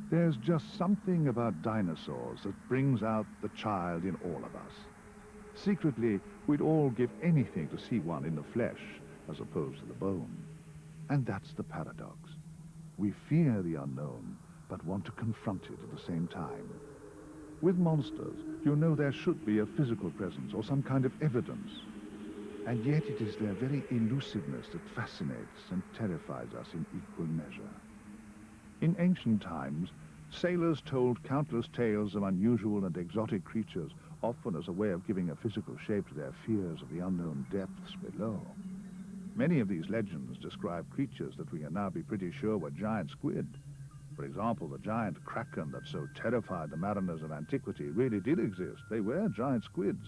There's just something about dinosaurs that brings out the child in all of us. Secretly, we'd all give anything to see one in the flesh, as opposed to the bone. And that's the paradox. We fear the unknown, but want to confront it at the same time. With monsters, you know there should be a physical presence or some kind of evidence. And yet it is their very elusiveness that fascinates and terrifies us in equal measure. In ancient times, sailors told countless tales of unusual and exotic creatures, often as a way of giving a physical shape to their fears of the unknown depths below. Many of these legends describe creatures that we can now be pretty sure were giant squid. For example, the giant kraken that so terrified the mariners of antiquity really did exist. They were giant squids.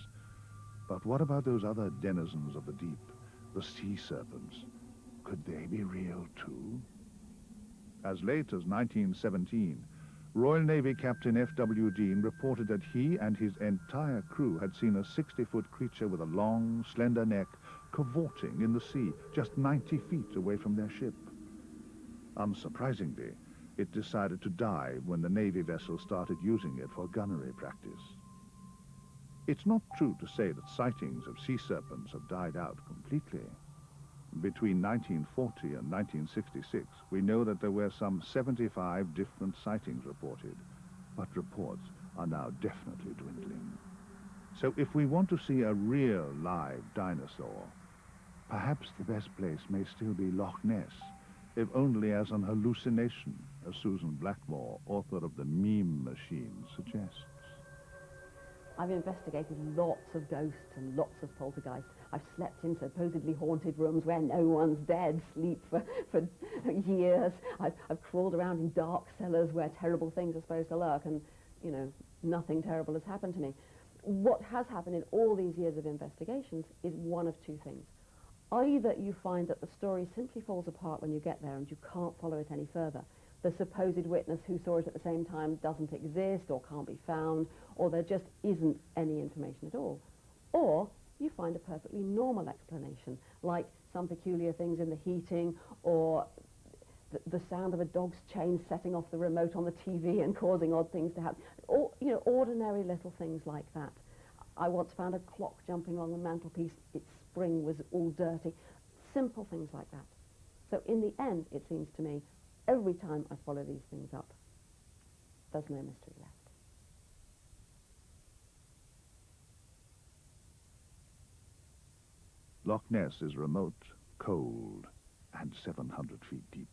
But what about those other denizens of the deep, the sea serpents? Could they be real too? As late as 1917, Royal Navy Captain F.W. Dean reported that he and his entire crew had seen a 60-foot creature with a long, slender neck cavorting in the sea just 90 feet away from their ship. Unsurprisingly, it decided to dive when the Navy vessel started using it for gunnery practice. It's not true to say that sightings of sea serpents have died out completely. Between 1940 and 1966, we know that there were some 75 different sightings reported, but reports are now definitely dwindling. So if we want to see a real live dinosaur, perhaps the best place may still be Loch Ness, if only as an hallucination, as Susan Blackmore, author of The Meme Machine, suggests. I've investigated lots of ghosts and lots of poltergeists. I've slept in supposedly haunted rooms where no one's dead, sleep for years. I've crawled around in dark cellars where terrible things are supposed to lurk, and, you know, nothing terrible has happened to me. What has happened in all these years of investigations is one of two things. Either you find that the story simply falls apart when you get there and you can't follow it any further. The supposed witness who saw it at the same time doesn't exist or can't be found, or there just isn't any information at all. Or you find a perfectly normal explanation, like some peculiar things in the heating, or the sound of a dog's chain setting off the remote on the TV and causing odd things to happen. Or, you know, ordinary little things like that. I once found a clock jumping along the mantelpiece. Its spring was all dirty. Simple things like that. So in the end, it seems to me, every time I follow these things up, there's no mystery left. Loch Ness is remote, cold, and 700 feet deep.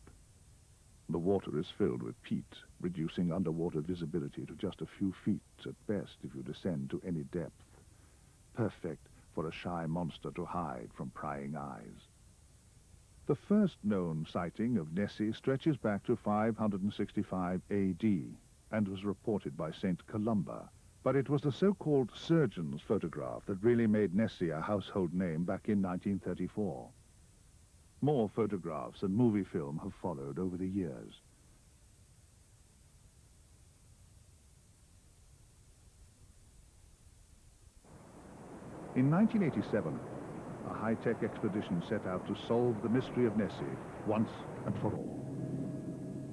The water is filled with peat, reducing underwater visibility to just a few feet at best if you descend to any depth. Perfect for a shy monster to hide from prying eyes. The first known sighting of Nessie stretches back to 565 AD and was reported by St. Columba. But it was the so-called surgeon's photograph that really made Nessie a household name back in 1934. More photographs and movie film have followed over the years. In 1987, a high-tech expedition set out to solve the mystery of Nessie once and for all.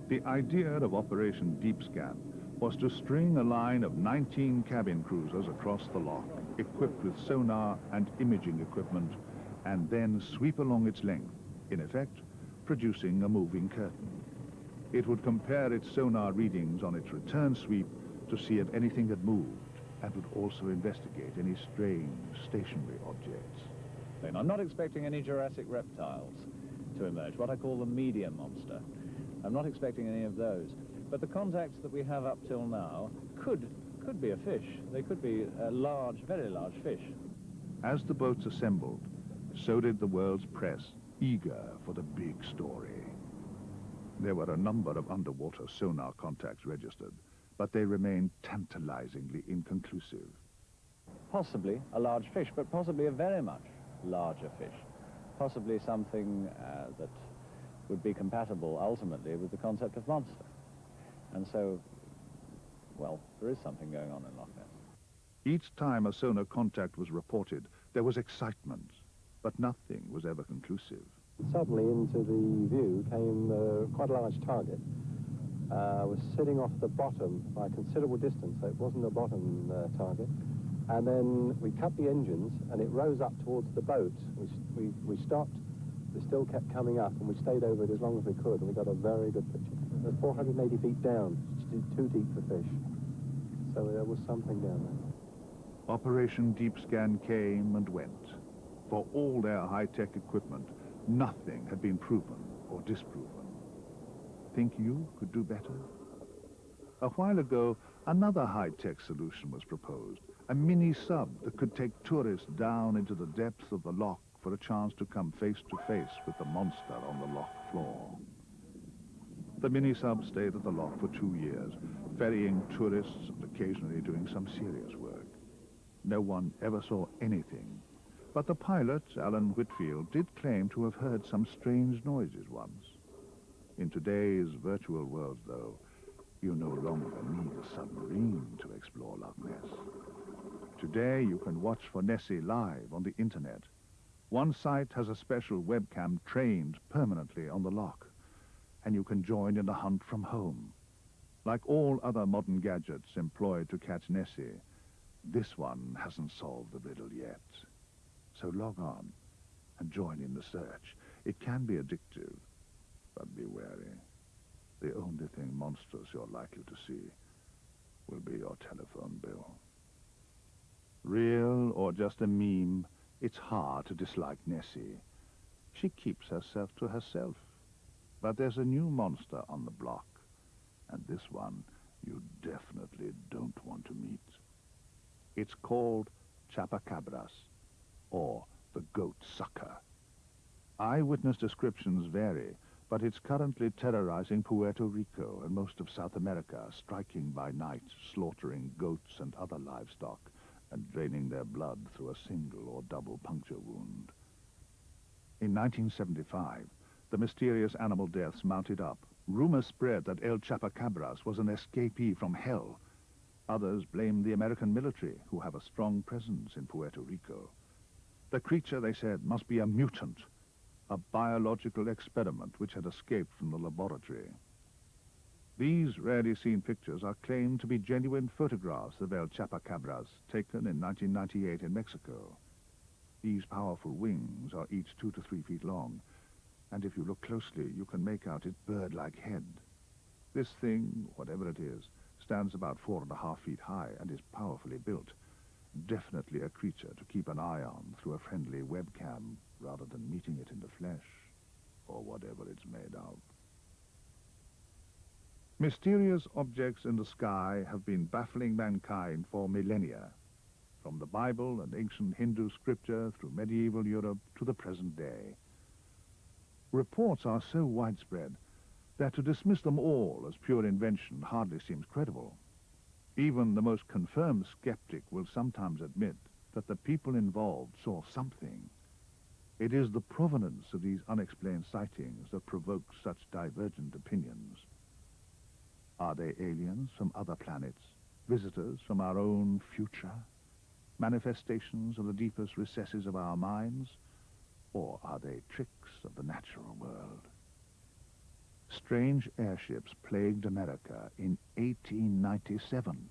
The idea of Operation Deep Scan was to string a line of 19 cabin cruisers across the loch, equipped with sonar and imaging equipment, and then sweep along its length, in effect, producing a moving curtain. It would compare its sonar readings on its return sweep to see if anything had moved, and would also investigate any strange stationary objects. I'm not expecting any Jurassic reptiles to emerge, what I call the medium monster. I'm not expecting any of those. But the contacts that we have up till now could be a fish. They could be a large, very large fish. As the boats assembled, so did the world's press, eager for the big story. There were a number of underwater sonar contacts registered, but they remained tantalizingly inconclusive. Possibly a large fish, but possibly a very much larger fish. Possibly something that would be compatible ultimately with the concept of monster. And so, well, there is something going on in Loch Ness. Each time a sonar contact was reported, there was excitement, but nothing was ever conclusive. Suddenly into the view came quite a large target, was sitting off the bottom by a considerable distance, so it wasn't a bottom target. And then we cut the engines, and it rose up towards the boat. We stopped, it still kept coming up, and we stayed over it as long as we could, and we got a very good picture. It was 480 feet down, too deep for fish. So there was something down there. Operation Deep Scan came and went. For all their high-tech equipment, nothing had been proven or disproven. Think you could do better? A while ago, another high-tech solution was proposed, a mini-sub that could take tourists down into the depths of the loch for a chance to come face-to-face with the monster on the loch floor. The mini-sub stayed at the loch for 2 years, ferrying tourists and occasionally doing some serious work. No one ever saw anything, but the pilot, Alan Whitfield, did claim to have heard some strange noises once. In today's virtual world, though, you no longer need a submarine to explore Loch Ness. Today, you can watch for Nessie live on the internet. One site has a special webcam trained permanently on the loch, and you can join in the hunt from home. Like all other modern gadgets employed to catch Nessie, this one hasn't solved the riddle yet. So log on and join in the search. It can be addictive, but be wary. The only thing monstrous you're likely to see will be your telephone bill. Real or just a meme, it's hard to dislike Nessie. She keeps herself to herself. But there's a new monster on the block, and this one you definitely don't want to meet. It's called Chupacabras, or the goat sucker. Eyewitness descriptions vary, but it's currently terrorizing Puerto Rico and most of South America, striking by night, slaughtering goats and other livestock, and draining their blood through a single or double puncture wound. In 1975, the mysterious animal deaths mounted up. Rumors spread that El Chupacabras was an escapee from hell. Others blamed the American military, who have a strong presence in Puerto Rico. The creature, they said, must be a mutant, a biological experiment which had escaped from the laboratory. These rarely seen pictures are claimed to be genuine photographs of El Chupacabras, taken in 1998 in Mexico. These powerful wings are each 2 to 3 feet long, and if you look closely, you can make out its bird-like head. This thing, whatever it is, stands about 4.5 feet high and is powerfully built. Definitely a creature to keep an eye on through a friendly webcam rather than meeting it in the flesh, or whatever it's made of. Mysterious objects in the sky have been baffling mankind for millennia, from the Bible and ancient Hindu scripture through medieval Europe to the present day. Reports are so widespread that to dismiss them all as pure invention hardly seems credible. Even the most confirmed skeptic will sometimes admit that the people involved saw something. It is the provenance of these unexplained sightings that provokes such divergent opinions. Are they aliens from other planets, visitors from our own future, manifestations of the deepest recesses of our minds, or are they tricks of the natural world? Strange airships plagued America in 1897,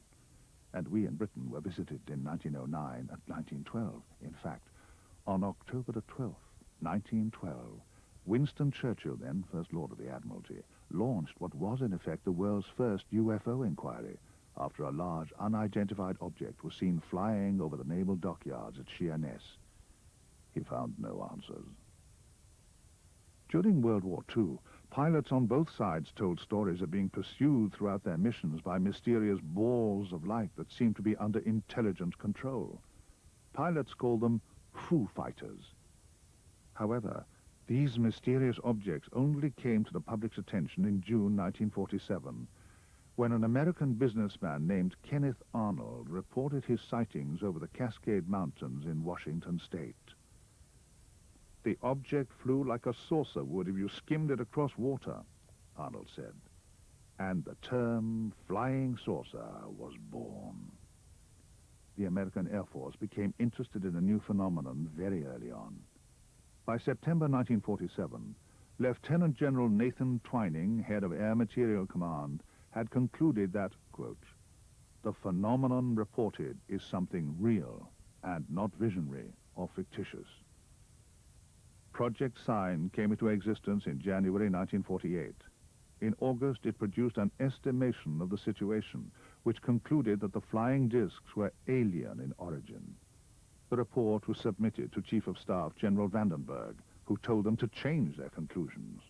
and we in Britain were visited in 1909 and 1912. In fact, on October the 12th, 1912, Winston Churchill, then First Lord of the Admiralty, launched what was in effect the world's first UFO inquiry after a large unidentified object was seen flying over the naval dockyards at Sheerness. He found no answers. During World War II, pilots on both sides told stories of being pursued throughout their missions by mysterious balls of light that seemed to be under intelligent control. Pilots called them Foo Fighters. However, these mysterious objects only came to the public's attention in June 1947, when an American businessman named Kenneth Arnold reported his sightings over the Cascade Mountains in Washington state. The object flew like a saucer would if you skimmed it across water, Arnold said, and the term flying saucer was born. The American Air Force became interested in the new phenomenon very early on. By September 1947, Lieutenant General Nathan Twining, head of Air Materiel Command, had concluded that, quote, the phenomenon reported is something real and not visionary or fictitious. Project Sign came into existence in January 1948. In August, it produced an estimation of the situation, which concluded that the flying discs were alien in origin. The report was submitted to Chief of Staff General Vandenberg, who told them to change their conclusions.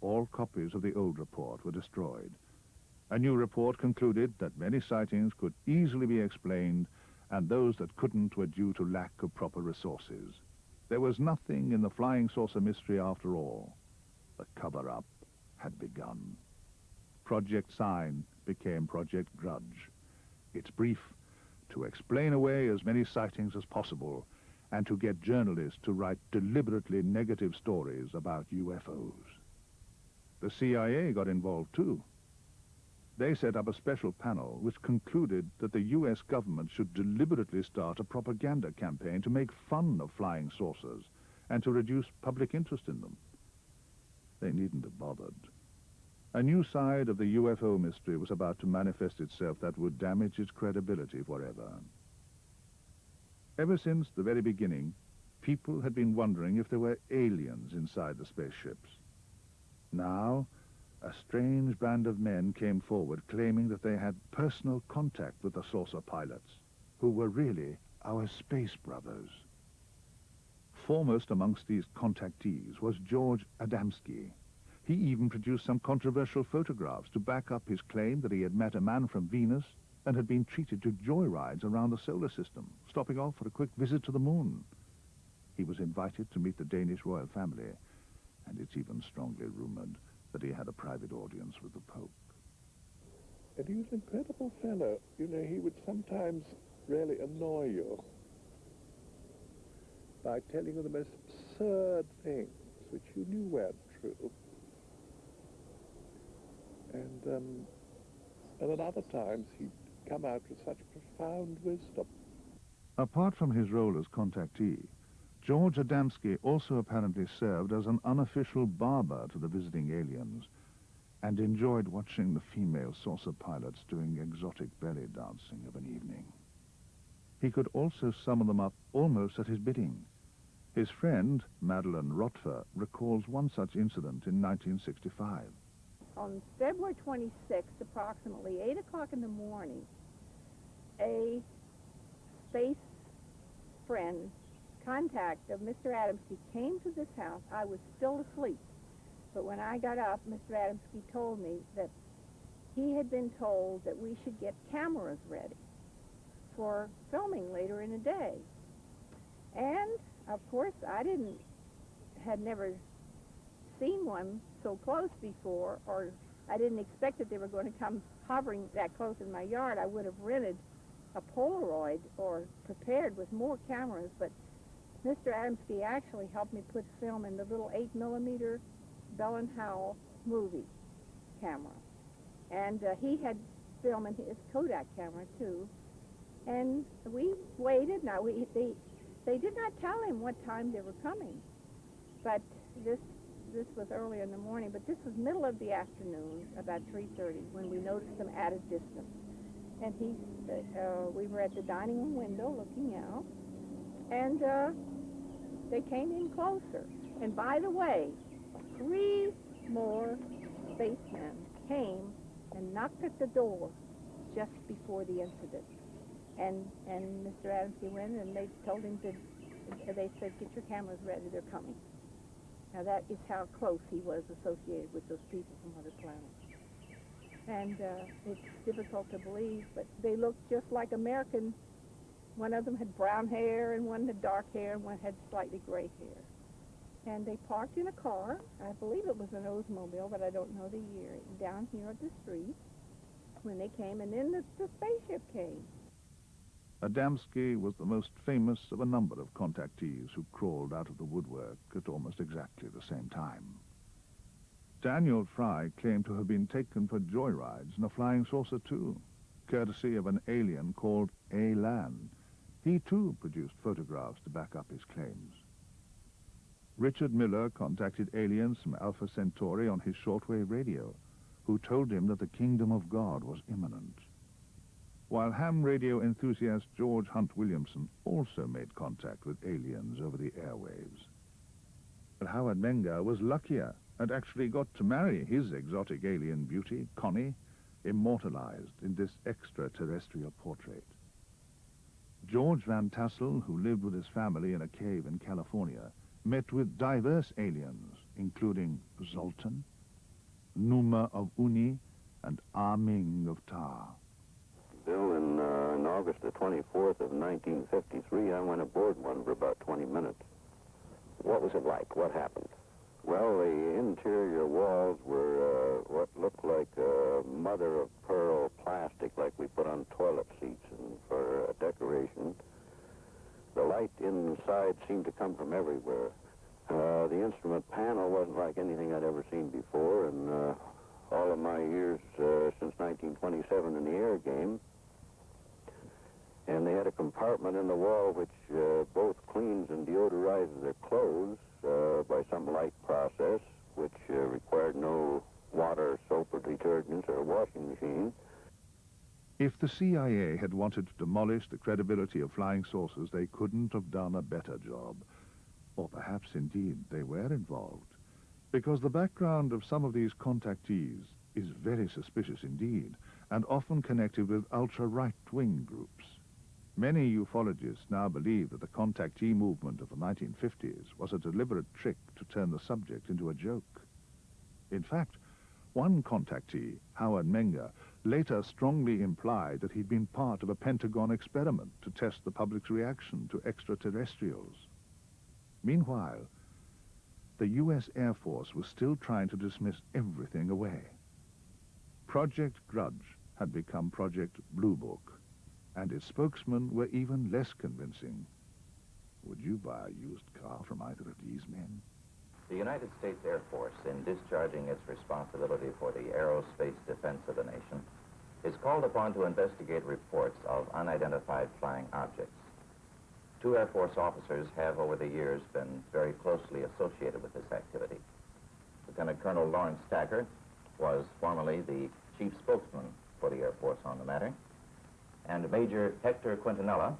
All copies of the old report were destroyed. A new report concluded that many sightings could easily be explained, and those that couldn't were due to lack of proper resources. There was nothing in the flying saucer mystery after all. The cover-up had begun. Project Sign became Project Grudge. Its brief, to explain away as many sightings as possible and to get journalists to write deliberately negative stories about UFOs. The CIA got involved too. They set up a special panel which concluded that the US government should deliberately start a propaganda campaign to make fun of flying saucers and to reduce public interest in them. They needn't have bothered. A new side of the UFO mystery was about to manifest itself that would damage its credibility forever. Ever since the very beginning, people had been wondering if there were aliens inside the spaceships. Now, a strange band of men came forward claiming that they had personal contact with the saucer pilots, who were really our space brothers. Foremost amongst these contactees was George Adamski. He even produced some controversial photographs to back up his claim that he had met a man from Venus and had been treated to joyrides around the solar system, stopping off for a quick visit to the moon. He was invited to meet the Danish royal family, and it's even strongly rumored that he had a private audience with the Pope. And he was an incredible fellow. You know, he would sometimes really annoy you by telling you the most absurd things which you knew weren't true. And at other times he'd come out with such profound wisdom. Apart from his role as contactee, George Adamski also apparently served as an unofficial barber to the visiting aliens and enjoyed watching the female saucer pilots doing exotic belly dancing of an evening. He could also summon them up almost at his bidding. His friend, Madeline Rotfer, recalls one such incident in 1965. On February 26th, approximately 8 o'clock in the morning, a space friend, contact of Mr. Adamski, came to this house. I was still asleep, but when I got up, Mr. Adamski told me that he had been told that we should get cameras ready for filming later in the day. And, of course, had never seen one so close before, or I didn't expect that they were going to come hovering that close in my yard. I would have rented a Polaroid or prepared with more cameras, but Mr. Adamski actually helped me put film in the little 8mm Bell and Howell movie camera. And he had film in his Kodak camera, too. And we waited. Now, they did not tell him what time they were coming, but this was early in the morning, but this was middle of the afternoon, about 3:30, when we noticed them at a distance. And we were at the dining room window looking out, and they came in closer. And by the way, 3 more spacemen came and knocked at the door just before the incident. And Mr. Adamski went, and they told him they said, get your cameras ready, they're coming. Now that is how close he was associated with those people from other planets. And it's difficult to believe, but they looked just like American. One of them had brown hair, and one had dark hair, and one had slightly gray hair. And they parked in a car, I believe it was an Oldsmobile, but I don't know the year, down here at the street when they came, and then the spaceship came. Adamski was the most famous of a number of contactees who crawled out of the woodwork at almost exactly the same time. Daniel Fry claimed to have been taken for joyrides in a flying saucer too, courtesy of an alien called A-Lan. He too produced photographs to back up his claims. Richard Miller contacted aliens from Alpha Centauri on his shortwave radio, who told him that the kingdom of God was imminent. While ham radio enthusiast George Hunt Williamson also made contact with aliens over the airwaves. But Howard Menger was luckier and actually got to marry his exotic alien beauty, Connie, immortalized in this extraterrestrial portrait. George Van Tassel, who lived with his family in a cave in California, met with diverse aliens, including Zoltan, Numa of Uni, and Ah-Ming of Ta. Bill, in August the 24th of 1953, I went aboard one for about 20 minutes. What was it like? What happened? Well, the interior walls were what looked like mother of pearl plastic, like we put on toilet seats and for decoration. The light inside seemed to come from everywhere. The instrument panel wasn't like anything I'd ever seen before, and all of my years since 1927 in the air game. And they had a compartment in the wall which both cleans and deodorizes their clothes by some light process, which required no water, soap, or detergents, or a washing machine. If the CIA had wanted to demolish the credibility of flying saucers, they couldn't have done a better job. Or perhaps, indeed, they were involved. Because the background of some of these contactees is very suspicious indeed, and often connected with ultra-right-wing groups. Many ufologists now believe that the contactee movement of the 1950s was a deliberate trick to turn the subject into a joke. In fact, one contactee, Howard Menger, later strongly implied that he'd been part of a Pentagon experiment to test the public's reaction to extraterrestrials. Meanwhile, the U.S. Air Force was still trying to dismiss everything away. Project Grudge had become Project Blue Book, and its spokesmen were even less convincing. Would you buy a used car from either of these men? The United States Air Force, in discharging its responsibility for the aerospace defense of the nation, is called upon to investigate reports of unidentified flying objects. Two Air Force officers have, over the years, been very closely associated with this activity. Lieutenant Colonel Lawrence Stacker was formerly the chief spokesman for the Air Force on the matter, and Major Hector Quintanilla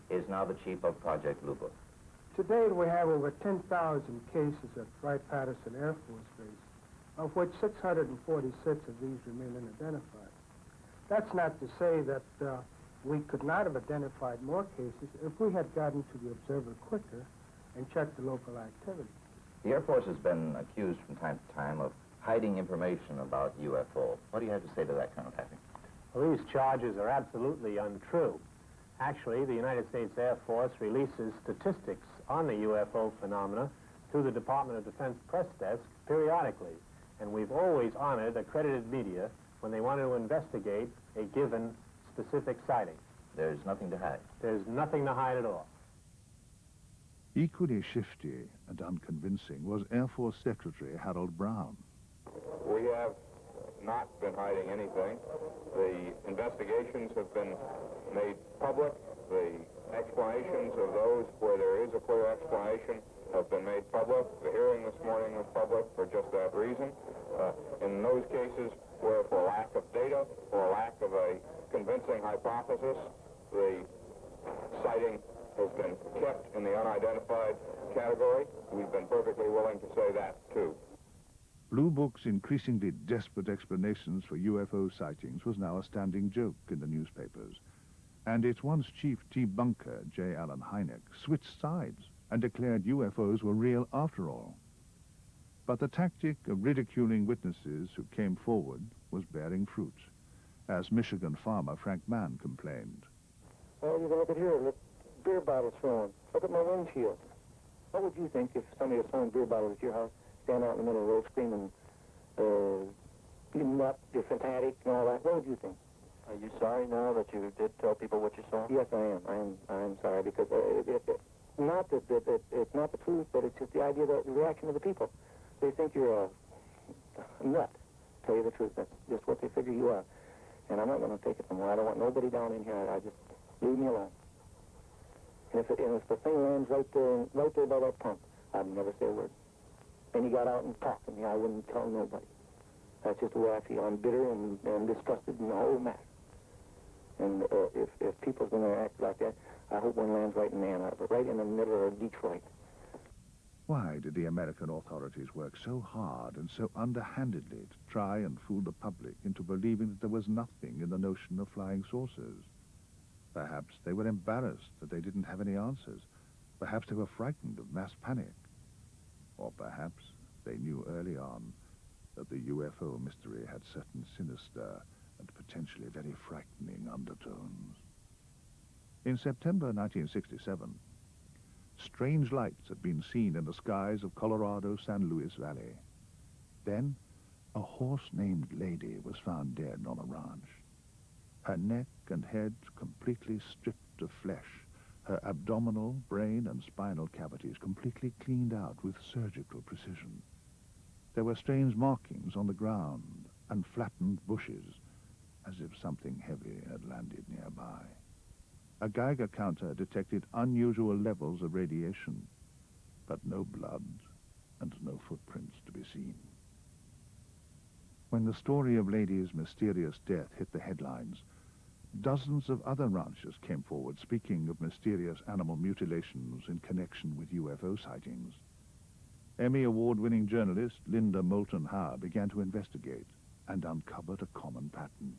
is now the chief of Project Blue Book. To date, we have over 10,000 cases at Wright-Patterson Air Force Base, of which 646 of these remain unidentified. That's not to say that we could not have identified more cases if we had gotten to the observer quicker and checked the local activity. The Air Force has been accused from time to time of hiding information about UFO. What do you have to say to that, Colonel Patrick? Well, these charges are absolutely untrue. Actually, the United States Air Force releases statistics on the UFO phenomena through the Department of Defense press desk periodically, and we've always honored accredited media when they want to investigate a given specific sighting. There's nothing to hide. There's nothing to hide at all. Equally shifty and unconvincing was Air Force Secretary Harold Brown. We have not been hiding anything. The investigations have been made public. The explanations of those where there is a clear explanation have been made public. The hearing this morning was public for just that reason. In those cases where for lack of data or lack of a convincing hypothesis, the sighting has been kept in the unidentified category, we've been perfectly willing to say that too. Blue Book's increasingly desperate explanations for UFO sightings was now a standing joke in the newspapers. And its once chief debunker, J. Allen Hynek, switched sides and declared UFOs were real after all. But the tactic of ridiculing witnesses who came forward was bearing fruit, as Michigan farmer Frank Mann complained. Well, you can look at here, look, beer bottles thrown. Look at my windshield. What would you think if somebody was throwing beer bottles at your house, stand out in the middle of the road screaming, you nut, you're fanatic, and all that? What would you think? Are you sorry now that you did tell people what you saw? Yes, I am. I am sorry, because not that it's not the truth, but it's just the idea that the reaction of the people. They think you're a nut, to tell you the truth. That's just what they figure you are. And I'm not going to take it no more. I don't want nobody down in here. I just leave me alone. And if the thing lands right there by that pump, I'd never say a word. And he got out and talked to me. I wouldn't tell nobody. That's just the way I feel. I'm bitter and disgusted in the whole matter. And if people's going to act like that, I hope one lands right in Ann Arbor, right in the middle of Detroit. Why did the American authorities work so hard and so underhandedly to try and fool the public into believing that there was nothing in the notion of flying saucers? Perhaps they were embarrassed that they didn't have any answers. Perhaps they were frightened of mass panic. Or perhaps they knew early on that the UFO mystery had certain sinister and potentially very frightening undertones. In September 1967, strange lights had been seen in the skies of Colorado's San Luis Valley. Then, a horse-named lady was found dead on a ranch. Her neck and head completely stripped of flesh, her abdominal, brain, and spinal cavities completely cleaned out with surgical precision. There were strange markings on the ground and flattened bushes, as if something heavy had landed nearby. A Geiger counter detected unusual levels of radiation, but no blood and no footprints to be seen. When the story of Lady's mysterious death hit the headlines, dozens of other ranchers came forward speaking of mysterious animal mutilations in connection with UFO sightings. Emmy Award-winning journalist Linda Moulton Howe began to investigate and uncovered a common pattern.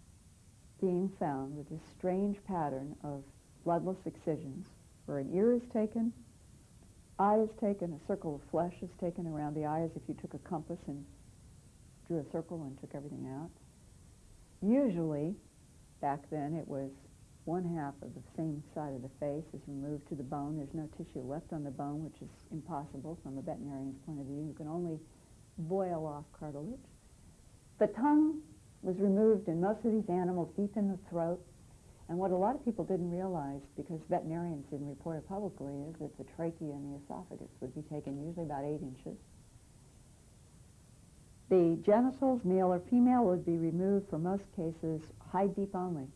Being found with this strange pattern of bloodless excisions, where an ear is taken, eye is taken, a circle of flesh is taken around the eye as if you took a compass and drew a circle and took everything out. Usually, back then, it was one half of the same side of the face is removed to the bone. There's no tissue left on the bone, which is impossible from a veterinarian's point of view. You can only boil off cartilage. The tongue was removed in most of these animals deep in the throat. And what a lot of people didn't realize, because veterinarians didn't report it publicly, is that the trachea and the esophagus would be taken usually about 8 inches. The genitals, male or female, would be removed for most cases hide deep only.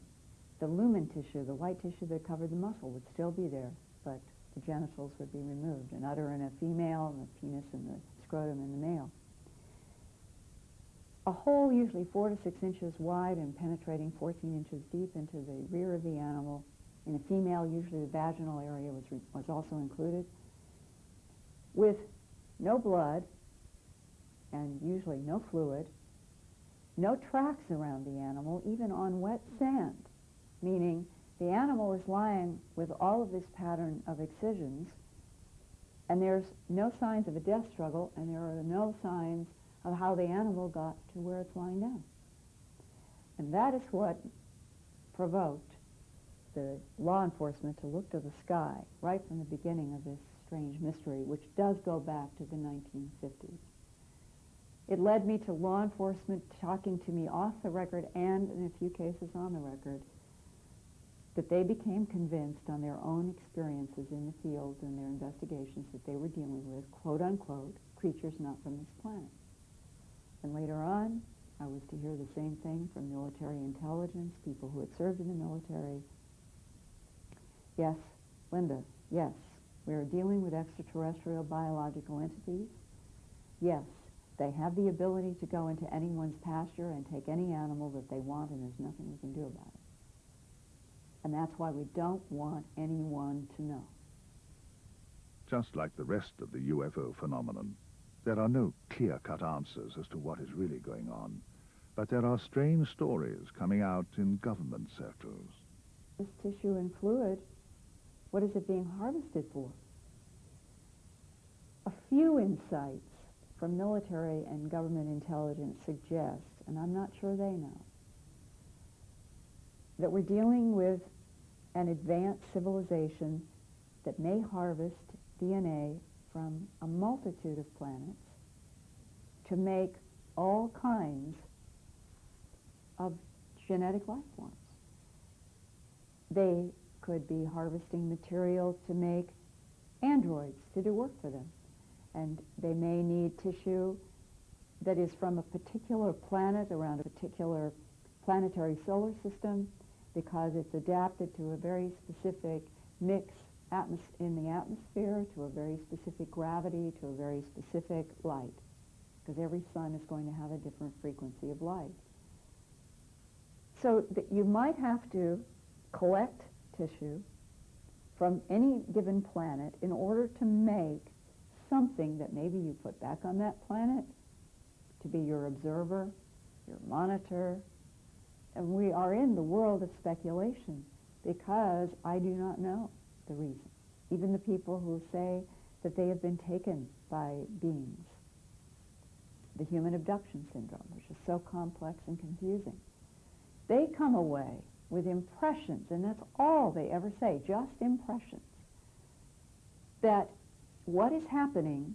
The lumen tissue, the white tissue that covered the muscle, would still be there, but the genitals would be removed, an udder in a female, and the penis and the scrotum in the male. A hole usually 4 to 6 inches wide and penetrating 14 inches deep into the rear of the animal. In a female, usually the vaginal area was also included, with no blood and usually no fluid, no tracks around the animal, even on wet sand, meaning the animal is lying with all of this pattern of excisions, and there's no signs of a death struggle, and there are no signs of how the animal got to where it's lying down. And that is what provoked the law enforcement to look to the sky right from the beginning of this strange mystery, which does go back to the 1950s. It led me to law enforcement talking to me off the record and, in a few cases, on the record, that they became convinced on their own experiences in the field and their investigations that they were dealing with, quote-unquote, creatures not from this planet. And later on, I was to hear the same thing from military intelligence, people who had served in the military. Yes, Linda, yes, we are dealing with extraterrestrial biological entities. Yes, they have the ability to go into anyone's pasture and take any animal that they want, and there's nothing we can do about it. And that's why we don't want anyone to know. Just like the rest of the UFO phenomenon, there are no clear-cut answers as to what is really going on, but there are strange stories coming out in government circles. This tissue and fluid, what is it being harvested for? A few insights from military and government intelligence suggest, and I'm not sure they know, that we're dealing with an advanced civilization that may harvest DNA from a multitude of planets to make all kinds of genetic life forms. They could be harvesting material to make androids to do work for them. And they may need tissue that is from a particular planet around a particular planetary solar system because it's adapted to a very specific mix in the atmosphere, to a very specific gravity, to a very specific light. because every sun is going to have a different frequency of light. So you might have to collect tissue from any given planet in order to make something that maybe you put back on that planet to be your observer, your monitor. And we are in the world of speculation because I do not know the reason. Even the people who say that they have been taken by beings. The human abduction syndrome, which is so complex and confusing. They come away with impressions, and that's all they ever say, just impressions, that what is happening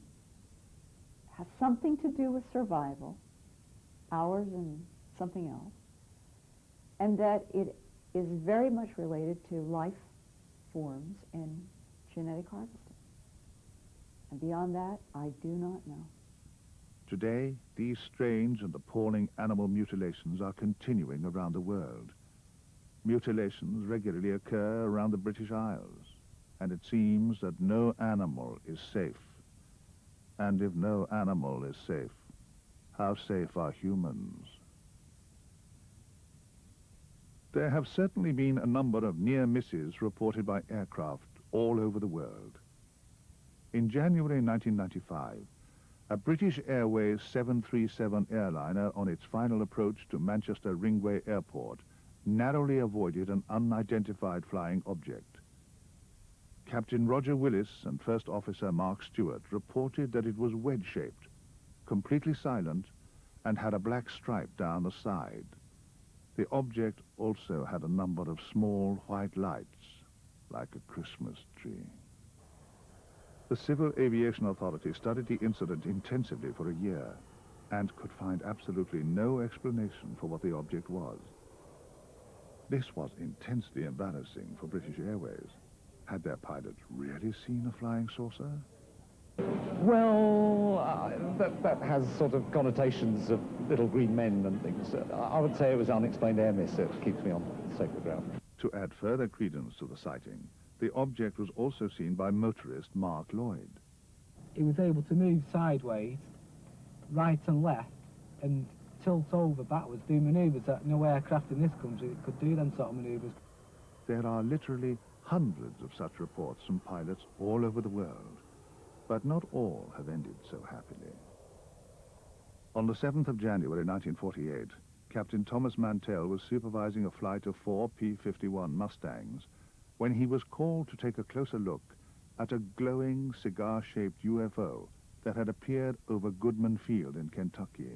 has something to do with survival, ours and something else, and that it is very much related to life forms and genetic harvesting. And beyond that, I do not know. Today, these strange and appalling animal mutilations are continuing around the world. Mutilations regularly occur around the British Isles, and it seems that no animal is safe. And if no animal is safe, how safe are humans? There have certainly been a number of near misses reported by aircraft all over the world. In January 1995, a British Airways 737 airliner on its final approach to Manchester Ringway Airport narrowly avoided an unidentified flying object. Captain Roger Willis and First Officer Mark Stewart reported that it was wedge-shaped, completely silent, and had a black stripe down the side. The object also had a number of small white lights, like a Christmas tree. The Civil Aviation Authority studied the incident intensively for a year and could find absolutely no explanation for what the object was. This was intensely embarrassing for British Airways. Had their pilot really seen a flying saucer? Well, that has sort of connotations of little green men and things. I would say it was unexplained air miss that keeps me on sacred ground. To add further credence to the sighting, the object was also seen by motorist Mark Lloyd. He was able to move sideways, right and left, and tilt over backwards, do manoeuvres that no aircraft in this country could do them sort of manoeuvres. There are literally hundreds of such reports from pilots all over the world, but not all have ended so happily. On the 7th of January 1948, Captain Thomas Mantell was supervising a flight of 4 P-51 Mustangs when he was called to take a closer look at a glowing cigar-shaped UFO that had appeared over Goodman Field in Kentucky.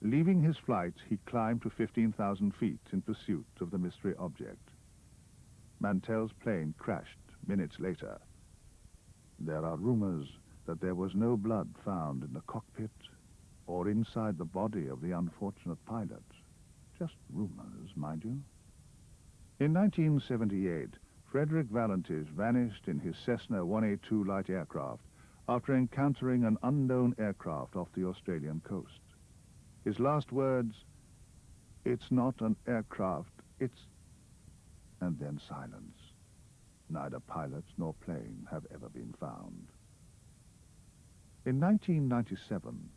Leaving his flight, he climbed to 15,000 feet in pursuit of the mystery object. Mantell's plane crashed minutes later. There are rumors that there was no blood found in the cockpit or inside the body of the unfortunate pilot. Just rumors, mind you. In 1978, Frederick Valentich vanished in his Cessna 182 light aircraft after encountering an unknown aircraft off the Australian coast. His last words, "It's not an aircraft, it's..." and then silence. Neither pilot nor plane have ever been found. In 1997,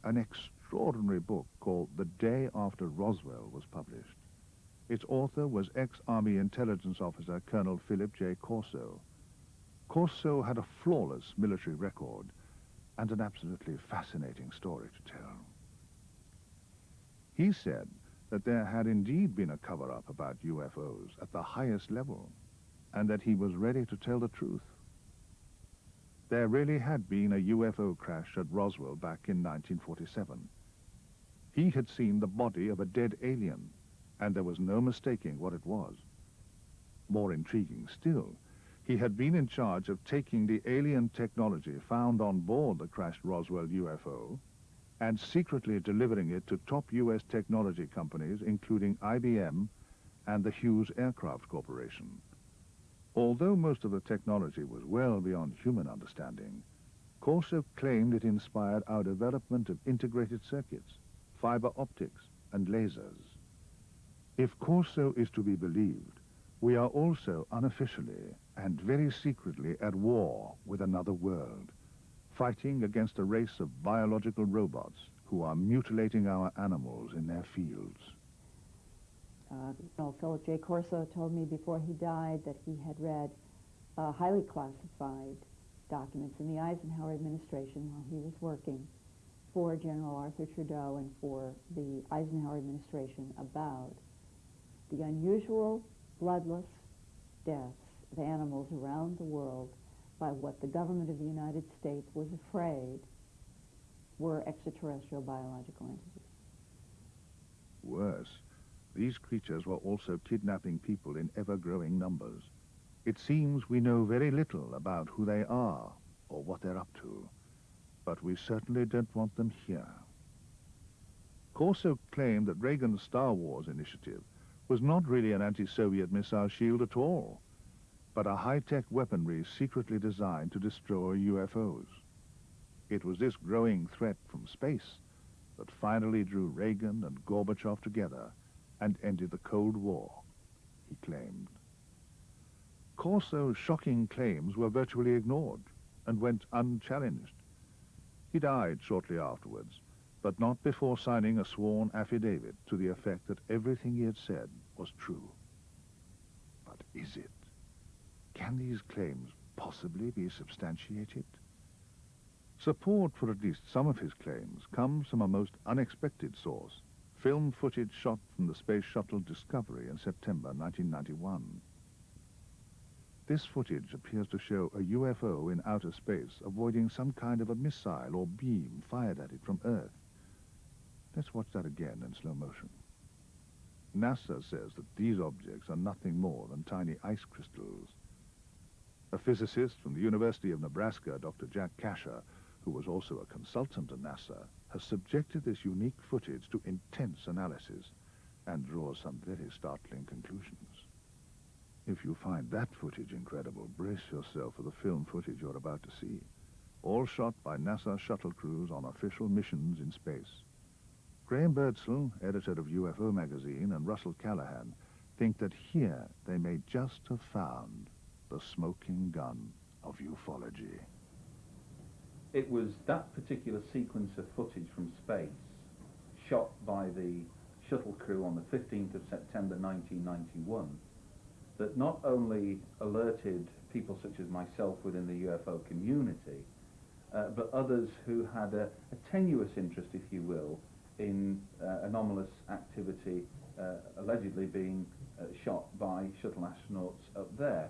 an extraordinary book called The Day After Roswell was published. Its author was ex-Army intelligence officer Colonel Philip J. Corso. Corso had a flawless military record and an absolutely fascinating story to tell. He said that there had indeed been a cover-up about UFOs at the highest level, and that he was ready to tell the truth. There really had been a UFO crash at Roswell back in 1947. He had seen the body of a dead alien, and there was no mistaking what it was. More intriguing still, he had been in charge of taking the alien technology found on board the crashed Roswell UFO and secretly delivering it to top U.S. technology companies, including IBM and the Hughes Aircraft Corporation. Although most of the technology was well beyond human understanding, Corso claimed it inspired our development of integrated circuits, fiber optics, and lasers. If Corso is to be believed, we are also unofficially and very secretly at war with another world, fighting against a race of biological robots who are mutilating our animals in their fields. Philip J. Corso told me before he died that he had read highly classified documents in the Eisenhower administration while he was working for General Arthur Trudeau and for the Eisenhower administration about the unusual bloodless deaths of animals around the world by what the government of the United States was afraid were extraterrestrial biological entities. Worse, these creatures were also kidnapping people in ever-growing numbers. It seems we know very little about who they are or what they're up to, but we certainly don't want them here. Corso claimed that Reagan's Star Wars initiative was not really an anti-Soviet missile shield at all, but a high-tech weaponry secretly designed to destroy UFOs. It was this growing threat from space that finally drew Reagan and Gorbachev together and ended the Cold War, he claimed. Corso's shocking claims were virtually ignored and went unchallenged. He died shortly afterwards, but not before signing a sworn affidavit to the effect that everything he had said was true. But is it? Can these claims possibly be substantiated? Support for at least some of his claims comes from a most unexpected source, film footage shot from the Space Shuttle Discovery in September 1991. This footage appears to show a UFO in outer space avoiding some kind of a missile or beam fired at it from Earth. Let's watch that again in slow motion. NASA says that these objects are nothing more than tiny ice crystals. A physicist from the University of Nebraska, Dr. Jack Kasher, who was also a consultant at NASA, has subjected this unique footage to intense analysis and draws some very startling conclusions. If you find that footage incredible, brace yourself for the film footage you're about to see, all shot by NASA shuttle crews on official missions in space. Graham Birdsell, editor of UFO Magazine, and Russell Callahan think that here they may just have found the smoking gun of ufology. It was that particular sequence of footage from space, shot by the shuttle crew on the 15th of September 1991, that not only alerted people such as myself within the UFO community, but others who had a tenuous interest, if you will, in anomalous activity allegedly being shot by shuttle astronauts up there,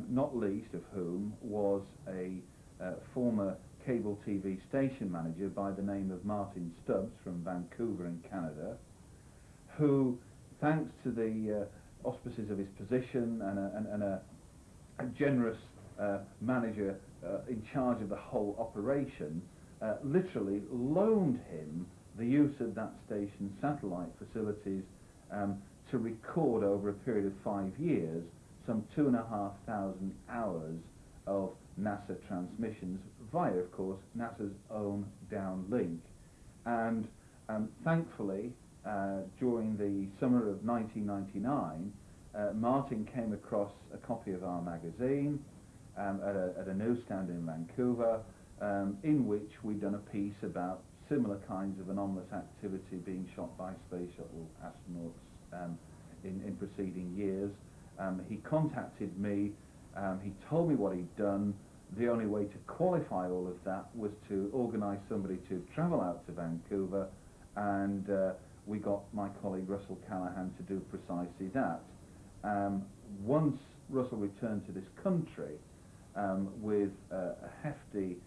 not least of whom was a former cable TV station manager by the name of Martin Stubbs from Vancouver in Canada, who, thanks to the auspices of his position and a generous manager in charge of the whole operation, literally loaned him the use of that station's satellite facilities to record over a period of 5 years some 2,500 hours of NASA transmissions via, of course, NASA's own downlink. And thankfully, during the summer of 1999, Martin came across a copy of our magazine at a newsstand in Vancouver, in which we'd done a piece about similar kinds of anomalous activity being shot by space shuttle astronauts in preceding years. He contacted me, he told me what he'd done. The only way to qualify all of that was to organise somebody to travel out to Vancouver, and we got my colleague Russell Callahan to do precisely that. Once Russell returned to this country with a hefty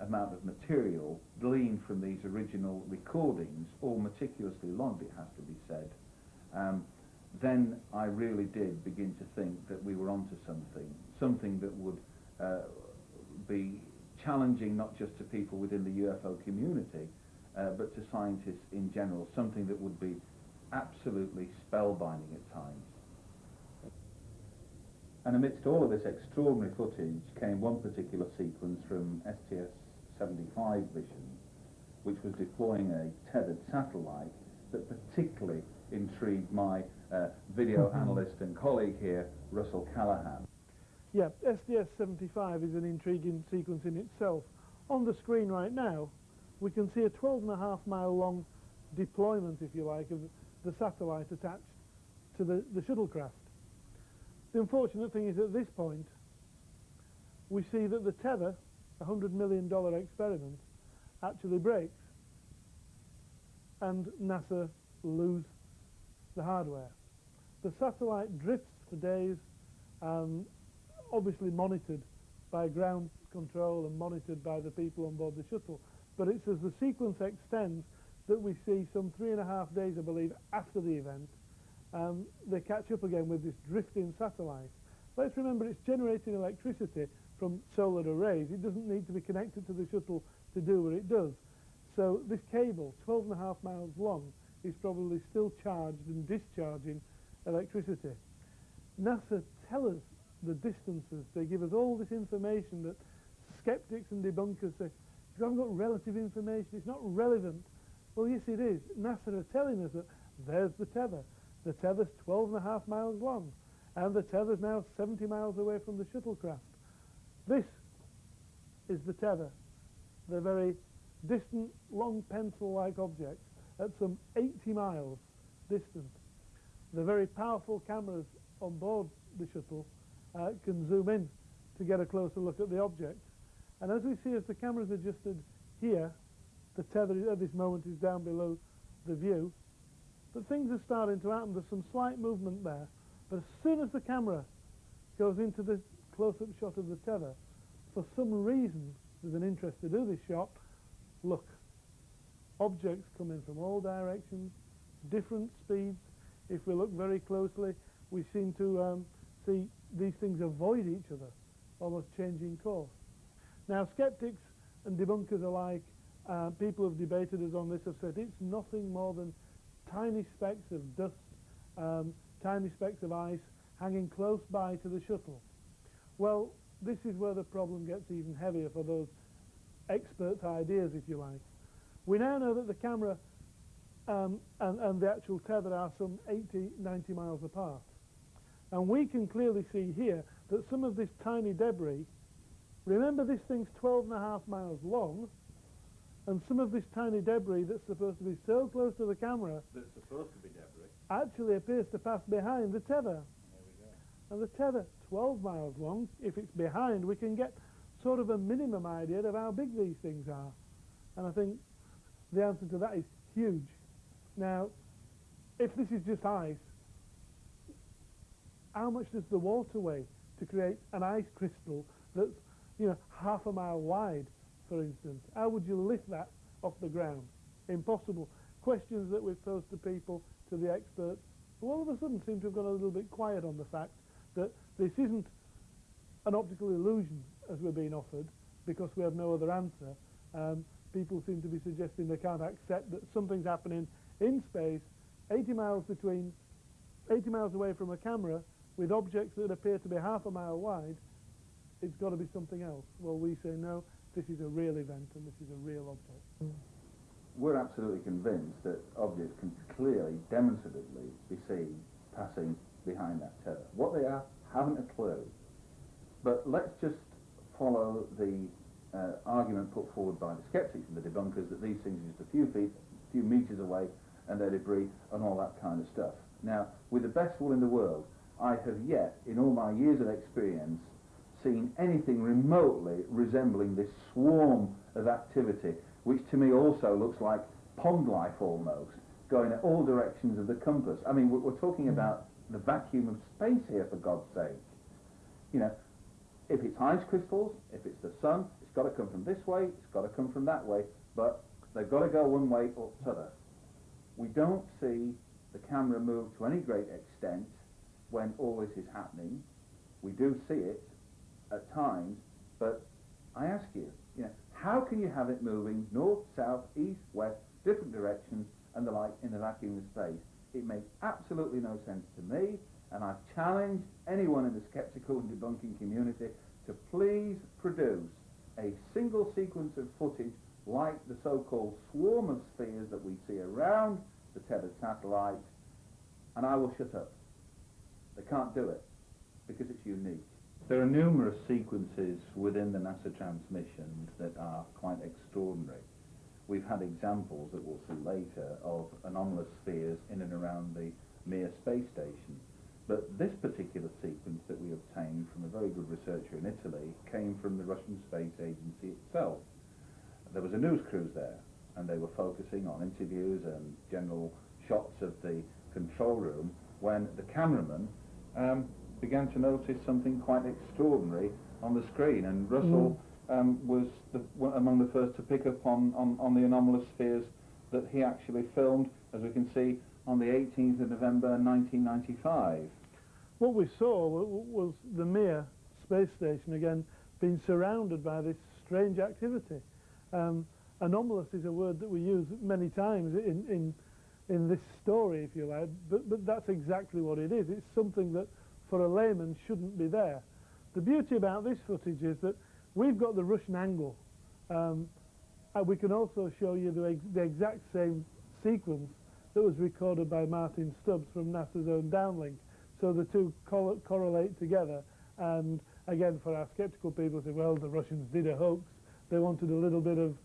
amount of material gleaned from these original recordings, all meticulously logged, it has to be said, then I really did begin to think that we were onto something that would be challenging not just to people within the UFO community, but to scientists in general, something that would be absolutely spellbinding at times. And amidst all of this extraordinary footage came one particular sequence from STS-75 mission, which was deploying a tethered satellite that particularly intrigued my video analyst and colleague here, Russell Callahan. Yeah, STS-75 is an intriguing sequence in itself. On the screen right now, we can see a 12.5-mile long deployment, if you like, of the satellite attached to the shuttlecraft. The unfortunate thing is at this point, we see that the tether, a $100 million experiment, actually breaks, and NASA lose the hardware. The satellite drifts for days, obviously monitored by ground control and monitored by the people on board the shuttle, but it's as the sequence extends that we see some 3.5 days, I believe, after the event, they catch up again with this drifting satellite. Let's remember it's generating electricity from solar arrays. It doesn't need to be connected to the shuttle to do what it does. So this cable, 12.5 miles long, is probably still charged and discharging electricity. NASA tell us the distances. They give us all this information that skeptics and debunkers say, you haven't got relative information, it's not relevant. Well, yes, it is. NASA are telling us that there's the tether. The tether's 12.5 miles long, and the tether's now 70 miles away from the shuttlecraft. This is the tether, the very distant, long pencil-like object at some 80 miles distant. The very powerful cameras on board the shuttle can zoom in to get a closer look at the object. And as we see, as the camera's adjusted here, the tether at this moment is down below the view, but things are starting to happen. There's some slight movement there, but as soon as the camera goes into the close-up shot of the tether, for some reason, there's an interest to do this shot, look, objects come in from all directions, different speeds. If we look very closely, we seem to see these things avoid each other, almost changing course. Now, skeptics and debunkers alike, people who have debated us on this have said it's nothing more than tiny specks of dust, tiny specks of ice hanging close by to the shuttle. Well, this is where the problem gets even heavier for those experts' ideas, if you like. We now know that the camera and the actual tether are some 80, 90 miles apart. And we can clearly see here that some of this tiny debris, remember this thing's 12.5 miles long, and some of this tiny debris that's supposed to be so close to the camera That's supposed to be debris. actually appears to pass behind the tether. There we go. And the tether, 12 miles long, if it's behind, we can get sort of a minimum idea of how big these things are. And I think the answer to that is huge. Now, if this is just ice, how much does the water weigh to create an ice crystal that's, you know, half a mile wide, for instance? How would you lift that off the ground? Impossible. Questions that we've posed to people, to the experts, who all of a sudden seem to have gone a little bit quiet on the fact that this isn't an optical illusion as we're being offered, because we have no other answer. People seem to be suggesting they can't accept that something's happening in space, 80 miles away from a camera, with objects that appear to be half a mile wide. It's got to be something else. Well, we say no, this is a real event and this is a real object. We're absolutely convinced that objects can clearly, demonstratively be seen passing behind that tether. What they are, haven't a clue. But let's just follow the argument put forward by the skeptics and the debunkers that these things are just a few feet, a few meters away, and they're debris and all that kind of stuff. Now, with the best will in the world, I have yet, in all my years of experience, seen anything remotely resembling this swarm of activity, which to me also looks like pond life almost, going at all directions of the compass. I mean, we're talking about the vacuum of space here, for God's sake. You know, if it's ice crystals, if it's the sun, it's got to come from this way, it's got to come from that way, but they've got to go one way or t'other. We don't see the camera move to any great extent when all this is happening. We do see it at times, but I ask you, how can you have it moving north, south, east, west, different directions and the like in the vacuum of space? It makes absolutely no sense to me, and I've challenged anyone in the skeptical and debunking community to please produce a single sequence of footage like the so-called swarm of spheres that we see around the tethered satellite, and I will shut up. They can't do it because it's unique. There are numerous sequences within the NASA transmissions that are quite extraordinary. We've had examples that we'll see later of anomalous spheres in and around the Mir space station. But this particular sequence that we obtained from a very good researcher in Italy came from the Russian Space Agency itself. There was a news cruise there, and they were focusing on interviews and general shots of the control room when the cameraman began to notice something quite extraordinary on the screen, and Russell was among the first to pick up on the anomalous spheres that he actually filmed, as we can see, on the 18th of November 1995. What we saw was the Mir space station again being surrounded by this strange activity. Anomalous is a word that we use many times in this story, if you like, but that's exactly what it is. It's something that for a layman shouldn't be there. The beauty about this footage is that we've got the Russian angle, and we can also show you the exact same sequence that was recorded by Martin Stubbs from NASA's own downlink. So the two correlate together, and again, for our skeptical people say, well, the Russians did a hoax, they wanted a little bit of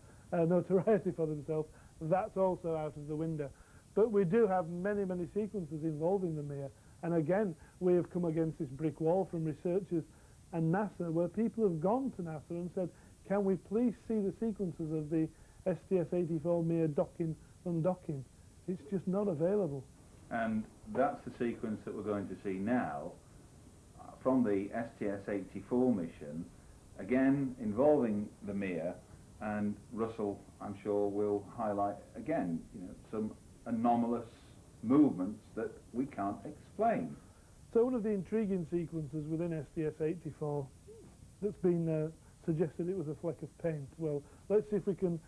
notoriety for themselves. That's also out of the window. But we do have many, many sequences involving the Mir, and again, we have come against this brick wall from researchers and NASA, where people have gone to NASA and said, can we please see the sequences of the STS-84 Mir docking, undocking? It's just not available. And that's the sequence that we're going to see now from the STS-84 mission, again involving the Mir, and Russell, I'm sure, will highlight again, some anomalous movements that we can't explain. So one of the intriguing sequences within STS-84 that's been suggested it was a fleck of paint. Well, let's see if we can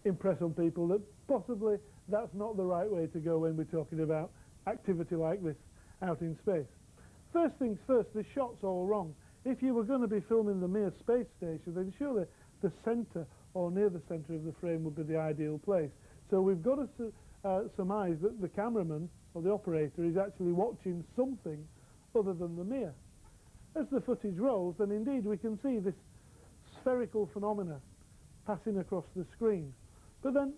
impress on people that possibly that's not the right way to go when we're talking about activity like this out in space. First things first, the shot's all wrong. If you were going to be filming the Mir space station, then surely the centre or near the centre of the frame would be the ideal place. So we've got to surmise that the cameraman or the operator is actually watching something other than the Mir. As the footage rolls, then indeed we can see this spherical phenomena passing across the screen. But then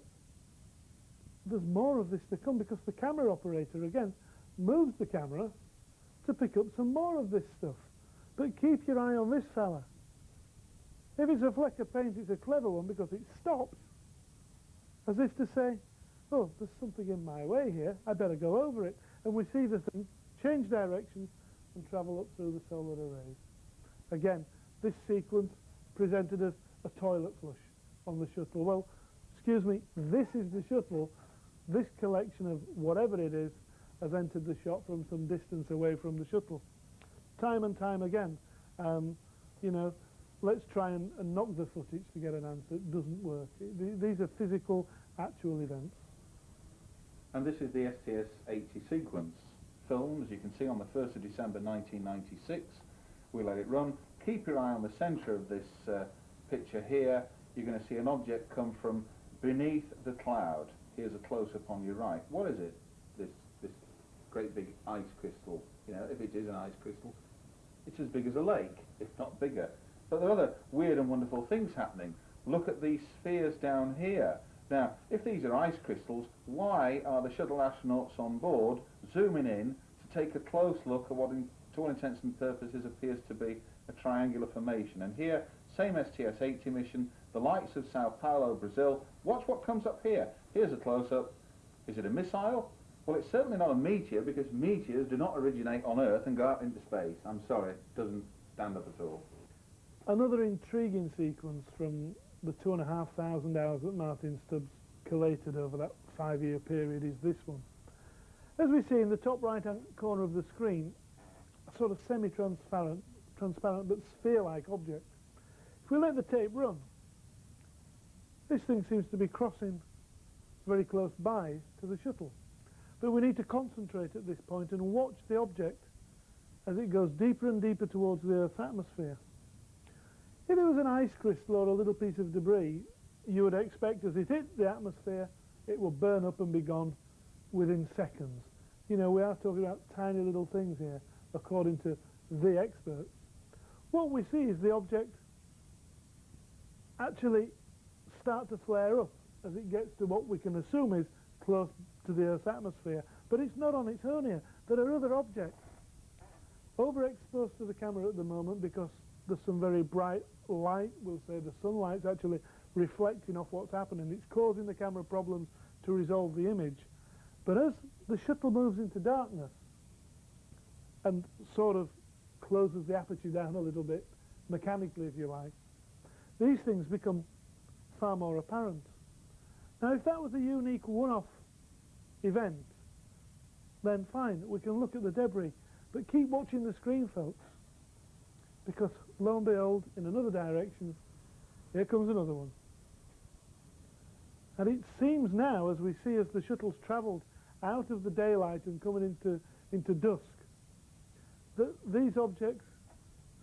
there's more of this to come, because the camera operator again moves the camera to pick up some more of this stuff. But keep your eye on this fella. If it's a fleck of paint, it's a clever one, because it stops as if to say, oh, there's something in my way here, I better go over it. And we see the thing change direction and travel up through the solar arrays. Again, this sequence presented as a toilet flush on the shuttle. Well, excuse me, this is the shuttle. This collection of whatever it is has entered the shot from some distance away from the shuttle. Time and time again, let's try and knock the footage to get an answer. It doesn't work. These are physical, actual events. And this is the STS-80 sequence filmed, as you can see, on the 1st of December 1996. We let it run. Keep your eye on the centre of this picture here. You're going to see an object come from beneath the cloud. Here's a close-up on your right. What is it? This great big ice crystal. If it is an ice crystal, it's as big as a lake, if not bigger. But there are other weird and wonderful things happening. Look at these spheres down here. Now, if these are ice crystals, why are the shuttle astronauts on board zooming in to take a close look at what, to all intents and purposes, appears to be a triangular formation? And here, same STS-80 mission, the lights of Sao Paulo, Brazil. Watch what comes up here. Here's a close-up. Is it a missile? Well, it's certainly not a meteor, because meteors do not originate on Earth and go out into space. I'm sorry, it doesn't stand up at all. Another intriguing sequence from the 2,500 hours that Martin Stubbs collated over that 5-year period is this one. As we see in the top right-hand corner of the screen, a sort of semi-transparent but sphere-like object. If we let the tape run, this thing seems to be crossing very close by to the shuttle. But we need to concentrate at this point and watch the object as it goes deeper and deeper towards the Earth's atmosphere. If it was an ice crystal or a little piece of debris, you would expect as it hit the atmosphere, it will burn up and be gone within seconds. We are talking about tiny little things here, according to the experts. what we see is the object actually start to flare up as it gets to what we can assume is close to the Earth's atmosphere. But it's not on its own here. There are other objects overexposed to the camera at the moment because there's some very bright light. We'll say the sunlight's actually reflecting off what's happening. It's causing the camera problems to resolve the image. But as the shuttle moves into darkness and sort of closes the aperture down a little bit, mechanically if you like, these things become far more apparent. Now if that was a unique one-off event, then fine, we can look at the debris. But keep watching the screen, folks, because lo and behold, in another direction, here comes another one. And it seems now, as we see as the shuttle's travelled out of the daylight and coming into dusk, that these objects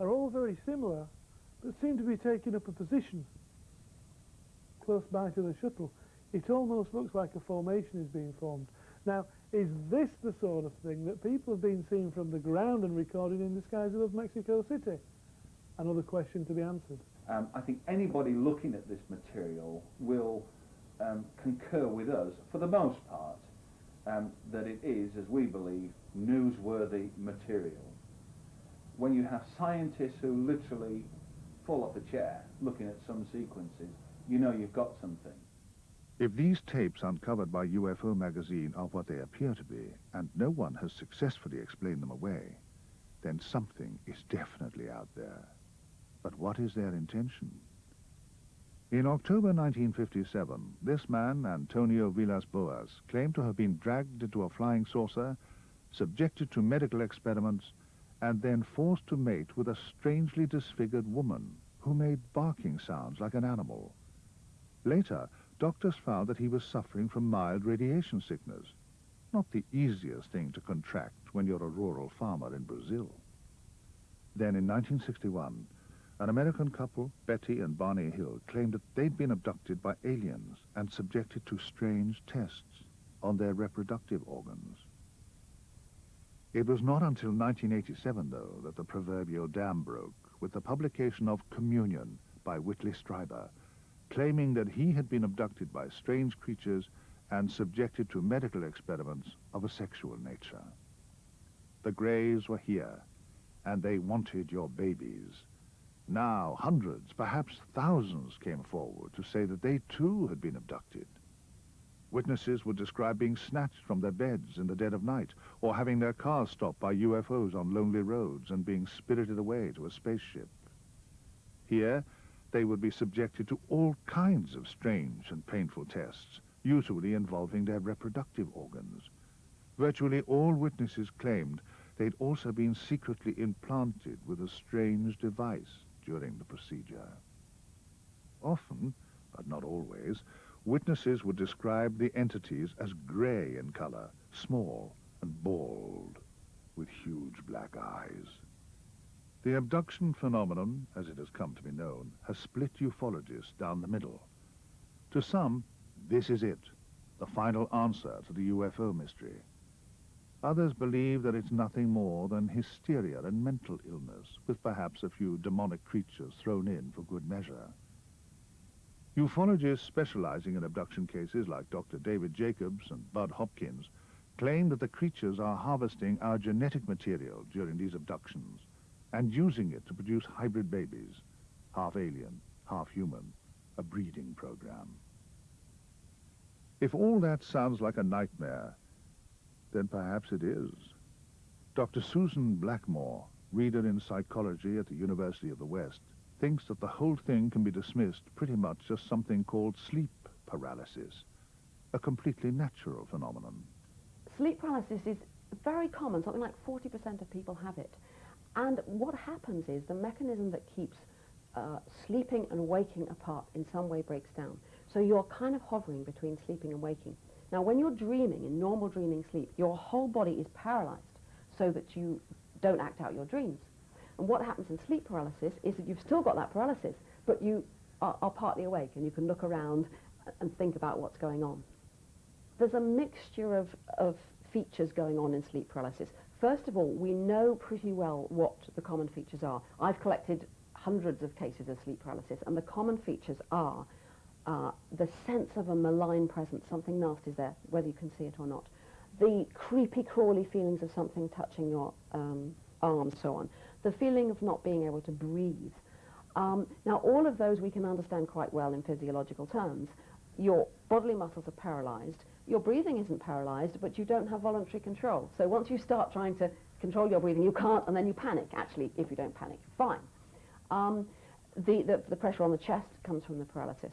are all very similar, but seem to be taking up a position close by to the shuttle. It almost looks like a formation is being formed. Now, is this the sort of thing that people have been seeing from the ground and recording in the skies above Mexico City? Another question to be answered. I think anybody looking at this material will concur with us, for the most part, that it is, as we believe, newsworthy material. When you have scientists who literally fall off a chair looking at some sequences, you know you've got something. If these tapes uncovered by UFO Magazine are what they appear to be, and no one has successfully explained them away, then something is definitely out there. But what is their intention? In October 1957, this man, Antonio Villas-Boas, claimed to have been dragged into a flying saucer, subjected to medical experiments, and then forced to mate with a strangely disfigured woman who made barking sounds like an animal. Later, doctors found that he was suffering from mild radiation sickness, not the easiest thing to contract when you're a rural farmer in Brazil. Then in 1961, an American couple, Betty and Barney Hill, claimed that they'd been abducted by aliens and subjected to strange tests on their reproductive organs. It was not until 1987, though, that the proverbial dam broke with the publication of Communion by Whitley Strieber, claiming that he had been abducted by strange creatures and subjected to medical experiments of a sexual nature. The Greys were here, and they wanted your babies. Now hundreds, perhaps thousands, came forward to say that they too had been abducted. Witnesses would describe being snatched from their beds in the dead of night, or having their cars stopped by UFOs on lonely roads and being spirited away to a spaceship. Here, they would be subjected to all kinds of strange and painful tests, usually involving their reproductive organs. Virtually all witnesses claimed they'd also been secretly implanted with a strange device during the procedure. Often, but not always, witnesses would describe the entities as grey in color, small and bald, with huge black eyes. The abduction phenomenon, as it has come to be known, has split ufologists down the middle. To some, this is it, the final answer to the UFO mystery. Others believe that it's nothing more than hysteria and mental illness, with perhaps a few demonic creatures thrown in for good measure. Ufologists specializing in abduction cases like Dr. David Jacobs and Bud Hopkins claim that the creatures are harvesting our genetic material during these abductions and using it to produce hybrid babies, half alien, half human, a breeding program. If all that sounds like a nightmare, then perhaps it is. Dr. Susan Blackmore, reader in psychology at the University of the West, thinks that the whole thing can be dismissed pretty much as something called sleep paralysis, a completely natural phenomenon. Sleep paralysis is very common. Something like 40% of people have it. And what happens is the mechanism that keeps sleeping and waking apart in some way breaks down. So you're kind of hovering between sleeping and waking. Now, when you're dreaming, in normal dreaming sleep, your whole body is paralyzed so that you don't act out your dreams. And what happens in sleep paralysis is that you've still got that paralysis, but you are partly awake and you can look around and think about what's going on. There's a mixture of features going on in sleep paralysis. First of all, we know pretty well what the common features are. I've collected hundreds of cases of sleep paralysis, and the common features are the sense of a malign presence, something nasty is there, whether you can see it or not. The creepy, crawly feelings of something touching your arms, so on. The feeling of not being able to breathe. Now, all of those we can understand quite well in physiological terms. Your bodily muscles are paralyzed. Your breathing isn't paralyzed, but you don't have voluntary control. So once you start trying to control your breathing, you can't, and then you panic. Actually, if you don't panic, fine. The pressure on the chest comes from the paralysis.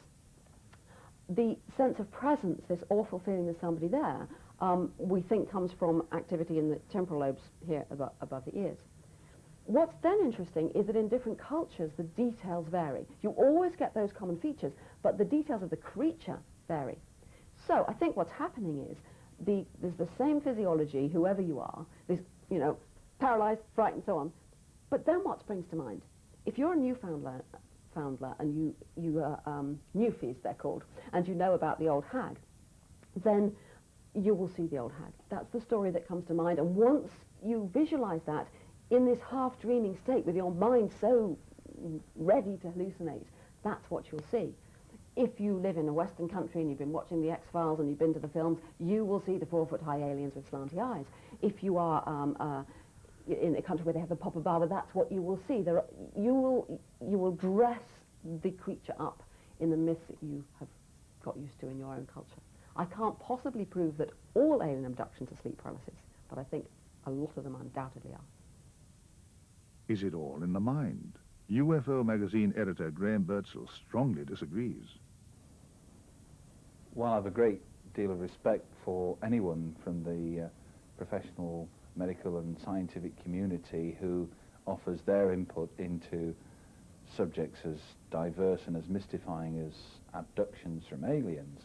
The sense of presence, this awful feeling there's somebody there, we think comes from activity in the temporal lobes here above the ears. What's then interesting is that in different cultures, the details vary. You always get those common features, but the details of the creature vary. So I think what's happening is there's the same physiology, whoever you are, this, you know, paralyzed, frightened, so on. But then what springs to mind? If you're a Newfoundlander and Newfies, they're called, and you know about the old hag, then you will see the old hag. That's the story that comes to mind. And once you visualize that in this half-dreaming state with your mind so ready to hallucinate, that's what you'll see. If you live in a Western country and you've been watching the X-Files and you've been to the films, you will see the 4-foot-high aliens with slanty eyes. If you are in a country where they have the Papa Barber, that's what you will see. You will dress the creature up in the myth that you have got used to in your own culture. I can't possibly prove that all alien abductions are sleep paralysis, but I think a lot of them undoubtedly are. Is it all in the mind? UFO Magazine editor Graham Birdsall strongly disagrees. Well, I have a great deal of respect for anyone from the professional, medical and scientific community who offers their input into subjects as diverse and as mystifying as abductions from aliens.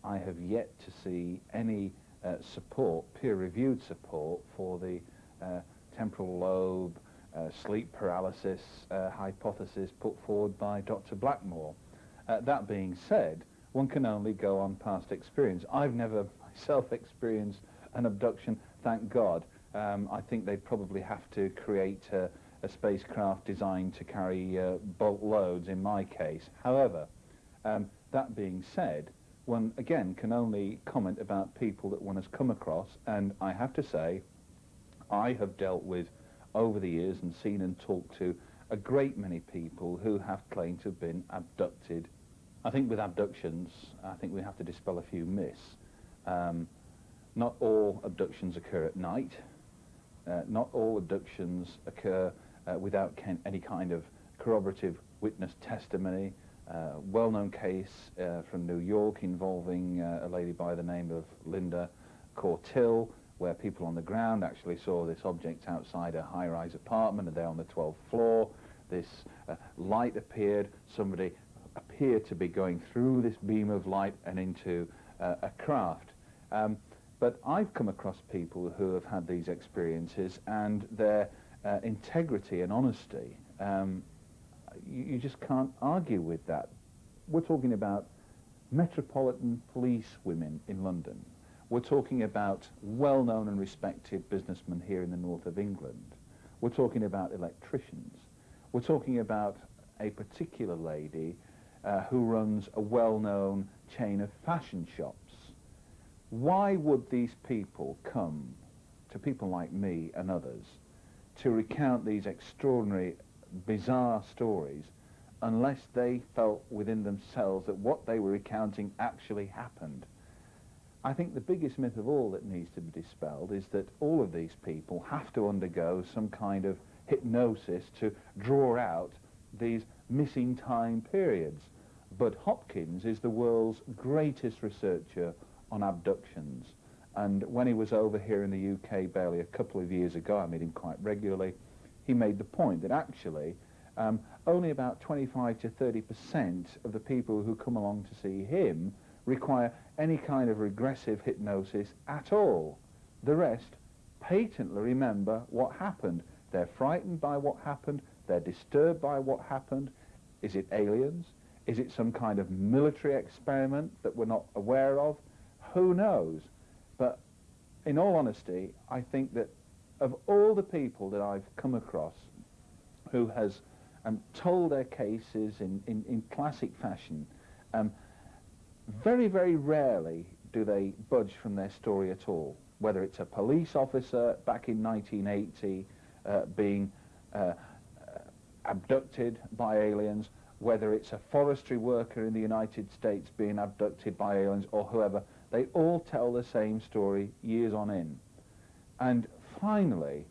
I have yet to see any support, peer-reviewed support, for the temporal lobe, sleep paralysis hypothesis put forward by Dr. Blackmore. That being said, one can only go on past experience. I've never myself experienced an abduction, thank God. I think they'd probably have to create a spacecraft designed to carry bulk loads in my case. However, that being said, one again can only comment about people that one has come across, and I have to say I have dealt with over the years and seen and talked to a great many people who have claimed to have been abducted. I think with abductions, I think we have to dispel a few myths. Not all abductions occur at night. Not all abductions occur without any kind of corroborative witness testimony. Well-known case from New York involving a lady by the name of Linda Cortill, where people on the ground actually saw this object outside a high-rise apartment, and they're on the 12th floor. This light appeared, somebody appeared to be going through this beam of light and into a craft. But I've come across people who have had these experiences, and their integrity and honesty, you just can't argue with that. We're talking about metropolitan police women in London. We're talking about well-known and respected businessmen here in the north of England. We're talking about electricians. We're talking about a particular lady who runs a well-known chain of fashion shops. Why would these people come to people like me and others to recount these extraordinary, bizarre stories unless they felt within themselves that what they were recounting actually happened? I think the biggest myth of all that needs to be dispelled is that all of these people have to undergo some kind of hypnosis to draw out these missing time periods. Bud Hopkins is the world's greatest researcher on abductions, and when he was over here in the UK barely a couple of years ago, I meet him quite regularly, he made the point that actually only about 25 to 30% of the people who come along to see him require any kind of regressive hypnosis at all. The rest patently remember what happened. They're frightened by what happened, they're disturbed by what happened. Is it aliens? Is it some kind of military experiment that we're not aware of? Who knows? But in all honesty, I think that of all the people that I've come across who has told their cases in classic fashion, very, very rarely do they budge from their story at all. Whether it's a police officer back in 1980 being abducted by aliens, whether it's a forestry worker in the United States being abducted by aliens, or whoever, they all tell the same story years on in. And finally,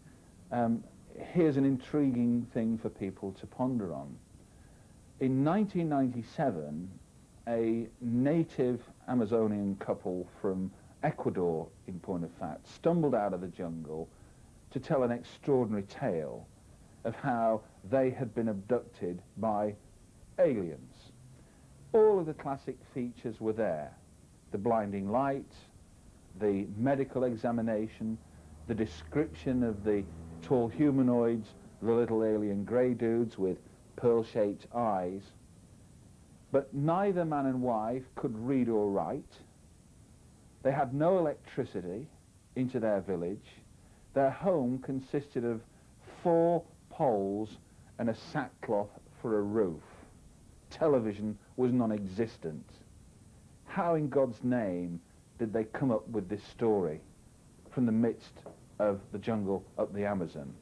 here's an intriguing thing for people to ponder on. In 1997, a native Amazonian couple from Ecuador, in point of fact, stumbled out of the jungle to tell an extraordinary tale of how they had been abducted by aliens. All of the classic features were there. The blinding light, the medical examination, the description of the tall humanoids, the little alien grey dudes with pearl-shaped eyes. But neither man and wife could read or write. They had no electricity into their village. Their home consisted of 4 poles and a sackcloth for a roof. Television was non-existent. How in God's name did they come up with this story from the midst of the jungle up the Amazon?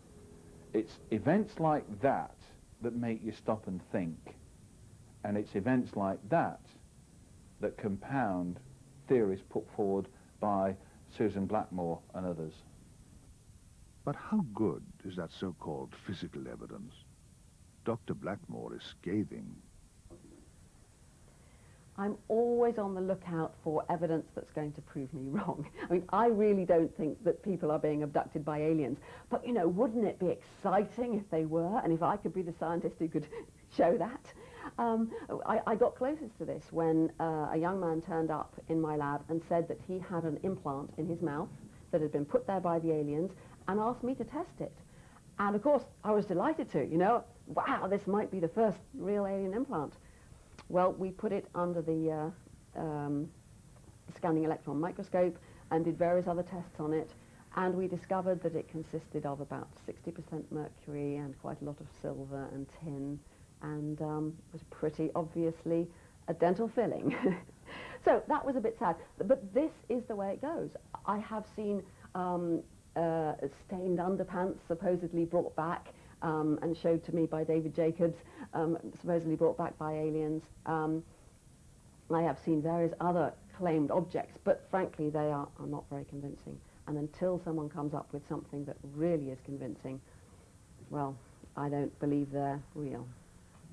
It's events like that that make you stop and think. And it's events like that that compound theories put forward by Susan Blackmore and others. But how good is that so-called physical evidence? Dr. Blackmore is scathing. I'm always on the lookout for evidence that's going to prove me wrong. I mean, I really don't think that people are being abducted by aliens. But, you know, wouldn't it be exciting if they were, and if I could be the scientist who could show that? I got closest to this when a young man turned up in my lab and said that he had an implant in his mouth that had been put there by the aliens and asked me to test it. And, of course, I was delighted to, you know. Wow, this might be the first real alien implant. Well, we put it under the scanning electron microscope and did various other tests on it, and we discovered that it consisted of about 60% mercury and quite a lot of silver and tin, and was pretty obviously a dental filling. So that was a bit sad, but this is the way it goes. I have seen stained underpants supposedly brought back and showed to me by David Jacobs, supposedly brought back by aliens. I have seen various other claimed objects, but frankly they are not very convincing. And until someone comes up with something that really is convincing, well, I don't believe they're real.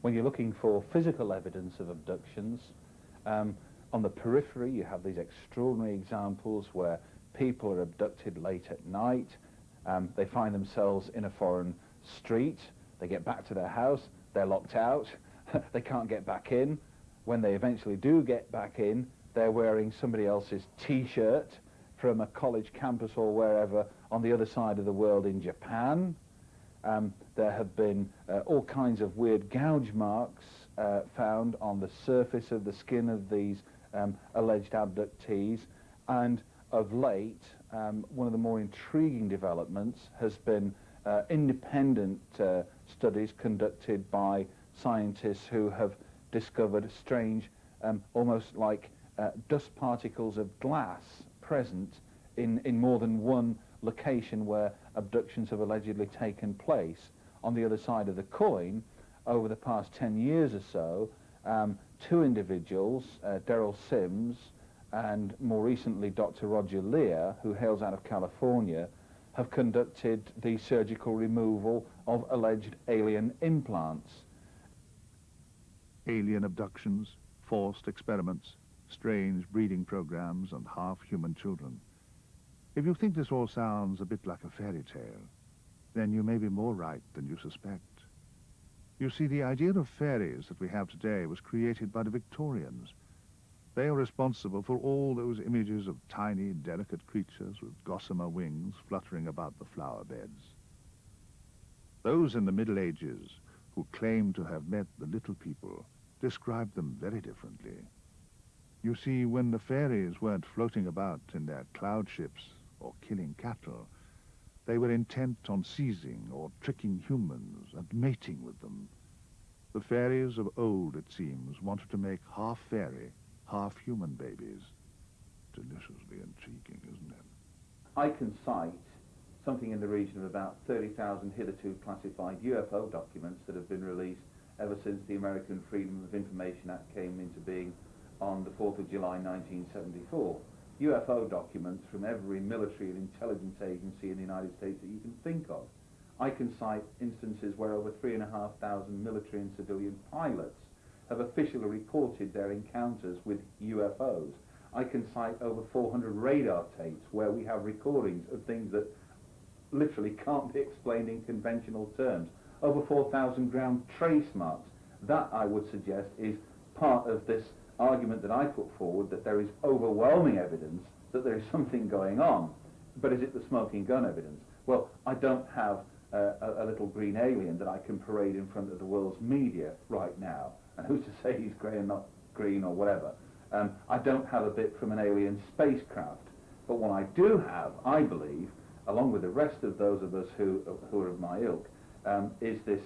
When you're looking for physical evidence of abductions, on the periphery you have these extraordinary examples where people are abducted late at night. They find themselves in a foreign street, they get back to their house, they're locked out, they can't get back in. When they eventually do get back in, they're wearing somebody else's t-shirt from a college campus or wherever on the other side of the world in Japan. There have been all kinds of weird gouge marks found on the surface of the skin of these alleged abductees, and of late, one of the more intriguing developments has been independent studies conducted by scientists who have discovered strange, almost like dust particles of glass present in more than one location where abductions have allegedly taken place. On the other side of the coin, over the past 10 years or so, 2 individuals, Daryl Sims and more recently Dr. Roger Lear, who hails out of California, have conducted the surgical removal of alleged alien implants. Alien abductions, forced experiments, strange breeding programs, and half-human children. If you think this all sounds a bit like a fairy tale, then you may be more right than you suspect. You see, the idea of fairies that we have today was created by the Victorians. They are responsible for all those images of tiny, delicate creatures with gossamer wings fluttering about the flower beds. Those in the Middle Ages who claim to have met the little people described them very differently. You see, when the fairies weren't floating about in their cloud ships or killing cattle. They were intent on seizing or tricking humans and mating with them. The fairies of old, it seems, wanted to make half fairy, half human babies. Deliciously intriguing, isn't it? I can cite something in the region of about 30,000 hitherto classified UFO documents that have been released ever since the American Freedom of Information Act came into being on the 4th of July 1974. UFO documents from every military and intelligence agency in the United States that you can think of. I can cite instances where over 3,500 military and civilian pilots have officially reported their encounters with UFOs. I can cite over 400 radar tapes where we have recordings of things that literally can't be explained in conventional terms. Over 4,000 ground trace marks. That, I would suggest, is part of this argument that I put forward, that there is overwhelming evidence that there is something going on. But is it the smoking gun evidence? Well, I don't have a little green alien that I can parade in front of the world's media right now. And who's to say he's grey and not green or whatever? I don't have a bit from an alien spacecraft. But what I do have, I believe, along with the rest of those of us who are of my ilk, is this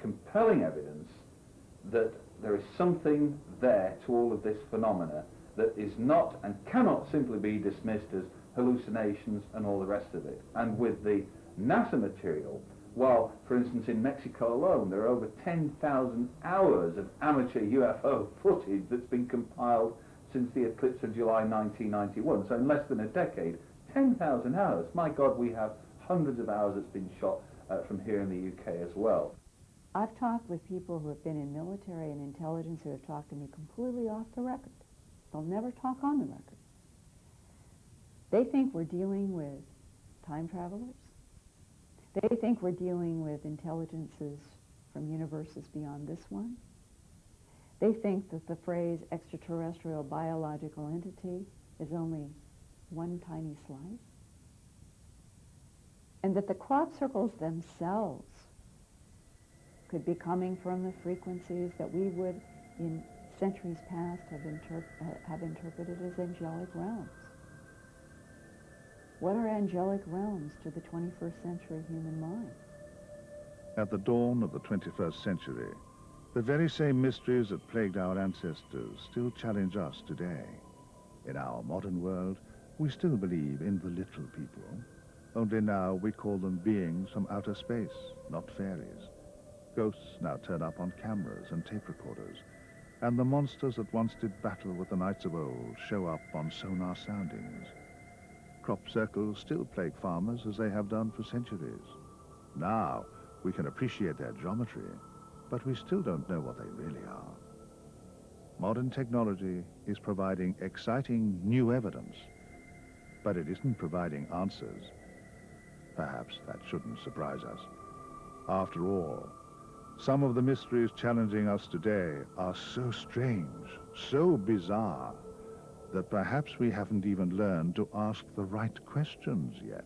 compelling evidence that there is something there to all of this phenomena that is not and cannot simply be dismissed as hallucinations and all the rest of it. And with the NASA material, while, for instance, in Mexico alone, there are over 10,000 hours of amateur UFO footage that's been compiled since the eclipse of July 1991. So in less than a decade, 10,000 hours. My God, we have hundreds of hours that's been shot from here in the UK as well. I've talked with people who have been in military and intelligence who have talked to me completely off the record. They'll never talk on the record. They think we're dealing with time travelers. They think we're dealing with intelligences from universes beyond this one. They think that the phrase extraterrestrial biological entity is only one tiny slice. And that the crop circles themselves could be coming from the frequencies that we would, in centuries past, have interpreted as angelic realms. What are angelic realms to the 21st century human mind? At the dawn of the 21st century, the very same mysteries that plagued our ancestors still challenge us today. In our modern world, we still believe in the little people, only now we call them beings from outer space, not fairies. Ghosts now turn up on cameras and tape recorders, and the monsters that once did battle with the knights of old show up on sonar soundings. Crop circles still plague farmers as they have done for centuries. Now we can appreciate their geometry, but we still don't know what they really are. Modern technology is providing exciting new evidence, but it isn't providing answers. Perhaps that shouldn't surprise us. After all, some of the mysteries challenging us today are so strange, so bizarre, that perhaps we haven't even learned to ask the right questions yet.